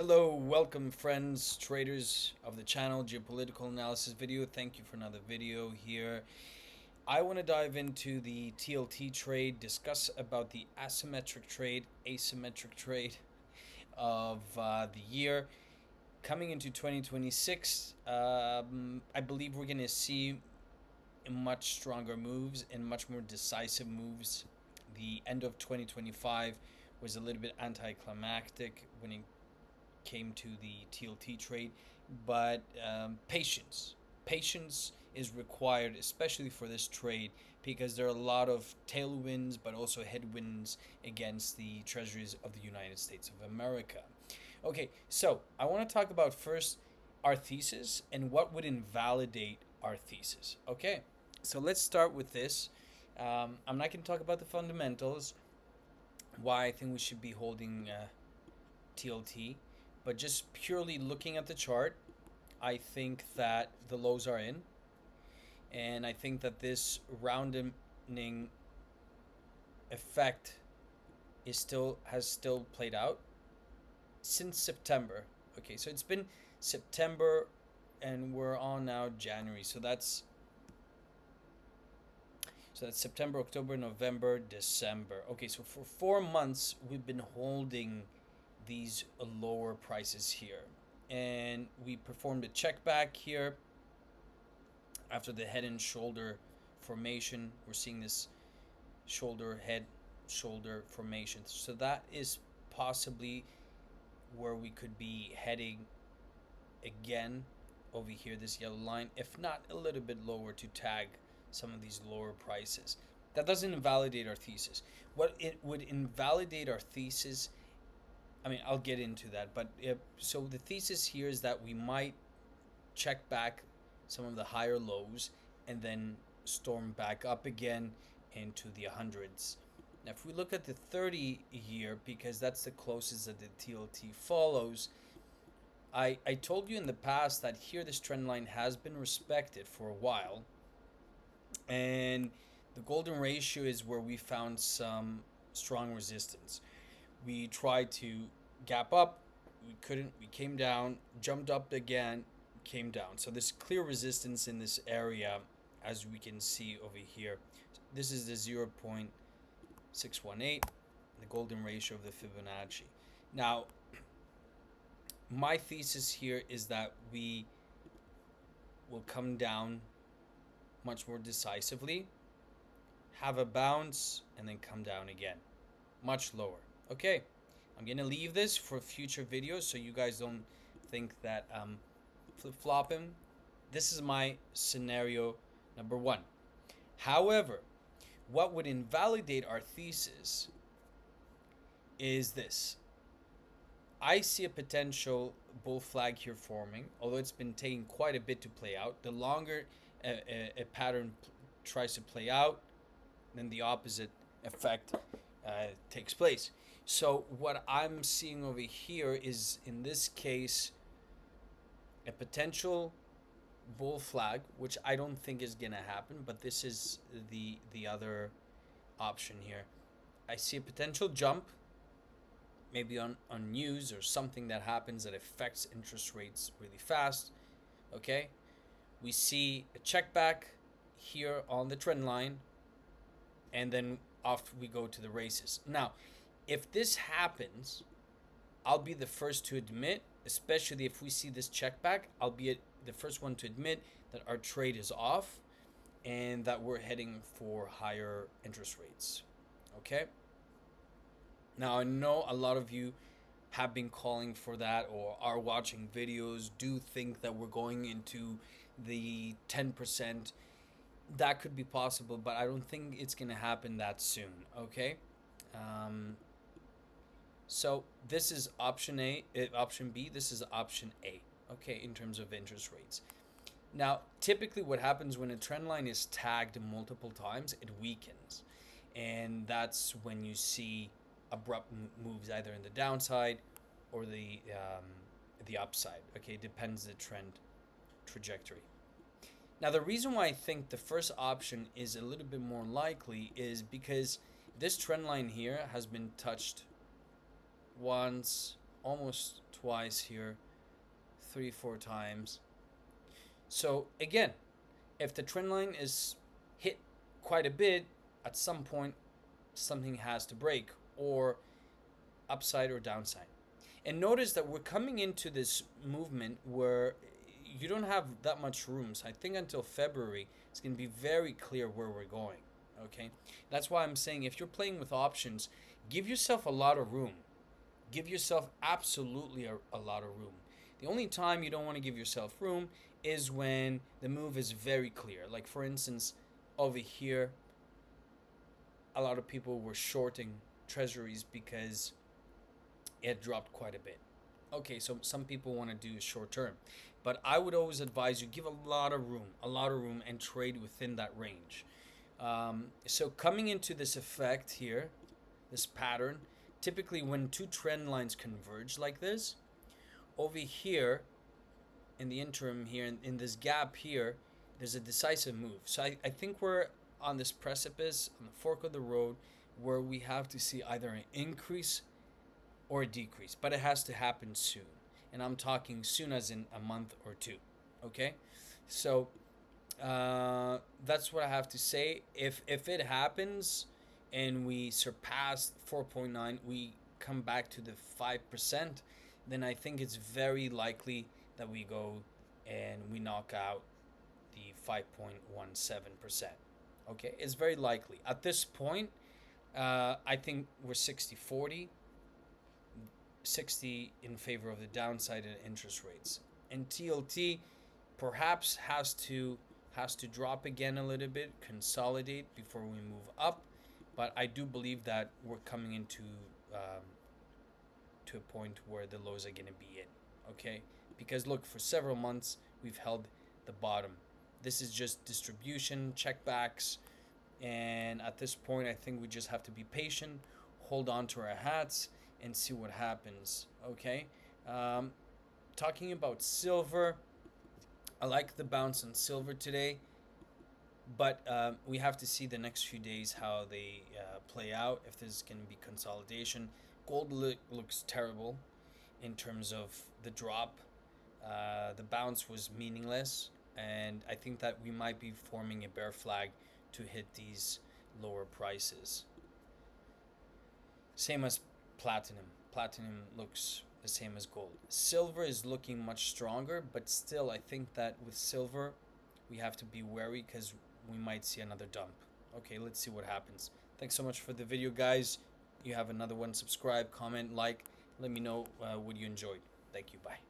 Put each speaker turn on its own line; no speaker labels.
Hello, welcome friends, traders of the channel, geopolitical analysis video. Thank you for another video here. I want to dive into the TLT trade, discuss about the asymmetric trade of the year. Coming into 2026, I believe we're going to see much stronger moves and much more decisive moves. The end of 2025 was a little bit anticlimactic when it came to the TLT trade, but patience is required, especially for this trade, because there are a lot of tailwinds but also headwinds against the treasuries of the United States of America. Okay, so I want to talk about first our thesis and what would invalidate our thesis. Okay, so let's start with this. I'm not going to talk about the fundamentals, why I think we should be holding TLT, but just purely looking at the chart, I think that the lows are in, and I think that this rounding effect has still played out since September. Okay, so it's been September, and we're on now January. So that's September, October, November, December. Okay, so for 4 months we've been holding these lower prices here, and we performed a check back here after the head and shoulder formation. We're seeing this head shoulder formation, so that is possibly where we could be heading again over here, this yellow line, if not a little bit lower, to tag some of these lower prices. That doesn't invalidate our thesis. What it would invalidate our thesis, I mean, I'll get into that, but so the thesis here is that we might check back some of the higher lows and then storm back up again into the hundreds. Now, if we look at the 30-year, because that's the closest that the TLT follows, I told you in the past that here this trend line has been respected for a while, and the golden ratio is where we found some strong resistance. We tried to gap up, we couldn't, we came down, jumped up again, came down. So there's clear resistance in this area, as we can see over here. This is the 0.618, the golden ratio of the Fibonacci. Now, my thesis here is that we will come down much more decisively, have a bounce, and then come down again, much lower. Okay, I'm gonna leave this for future videos so you guys don't think that flip-flopping. This is my scenario number one. However, what would invalidate our thesis is this. I see a potential bull flag here forming, although it's been taking quite a bit to play out. The longer a pattern tries to play out, then the opposite effect takes place. So what I'm seeing over here is, in this case, a potential bull flag, which I don't think is gonna happen, but this is the other option here. I see a potential jump, maybe on news or something that happens that affects interest rates really fast. Okay, we see a check back here on the trend line, and then off we go to the races. Now, if this happens, I'll be the first to admit, especially if we see this check back, I'll be the first one to admit that our trade is off and that we're heading for higher interest rates. Okay? Now, I know a lot of you have been calling for that or are watching videos, do think that we're going into the 10%. That could be possible, but I don't think it's going to happen that soon. Okay? So this is option A, option B, this is option A, okay, in terms of interest rates. Now, typically what happens when a trend line is tagged multiple times, it weakens. And that's when you see abrupt moves either in the downside or the upside. Okay, depends the trend trajectory. Now, the reason why I think the first option is a little bit more likely is because this trend line here has been touched once, almost twice here, 3-4 times. So again, if the trend line is hit quite a bit, at some point something has to break, or upside or downside. And notice that we're coming into this movement where you don't have that much room. So I think until February, it's going to be very clear where we're going. Okay, that's why I'm saying if you're playing with options, give yourself a lot of room. Give yourself absolutely a lot of room. The only time you don't want to give yourself room is when the move is very clear. Like for instance, over here, a lot of people were shorting treasuries because it dropped quite a bit. Okay, so some people want to do short term, but I would always advise you give a lot of room, and trade within that range. So coming into this effect here, this pattern, typically when two trend lines converge like this, over here in the interim here, in this gap here, there's a decisive move. So I think we're on this precipice, on the fork of the road, where we have to see either an increase or a decrease, but it has to happen soon. And I'm talking soon as in a month or two. Okay, so that's what I have to say. If it happens and we surpass 4.9, we come back to the 5%, then I think it's very likely that we go and we knock out the 5.17%. Okay, it's very likely. At this point, I think we're 60-40, 60 in favor of the downside in interest rates. And TLT perhaps has to drop again a little bit, consolidate before we move up. But I do believe that we're coming into to a point where the lows are going to be in. Okay, because look, for several months we've held the bottom. This is just distribution, checkbacks, and at this point I think we just have to be patient, hold on to our hats, and see what happens. Okay, talking about silver, I like the bounce on silver today, but we have to see the next few days how they play out, if there's going to be consolidation. Gold looks terrible in terms of the drop. The bounce was meaningless, and I think that we might be forming a bear flag to hit these lower prices. Same as platinum. Platinum looks the same as gold. Silver is looking much stronger, but still I think that with silver we have to be wary because we might see another dump. Okay, let's see what happens. Thanks so much for the video, guys. You have another one. Subscribe, comment, like. Let me know what you enjoyed. Thank you. Bye.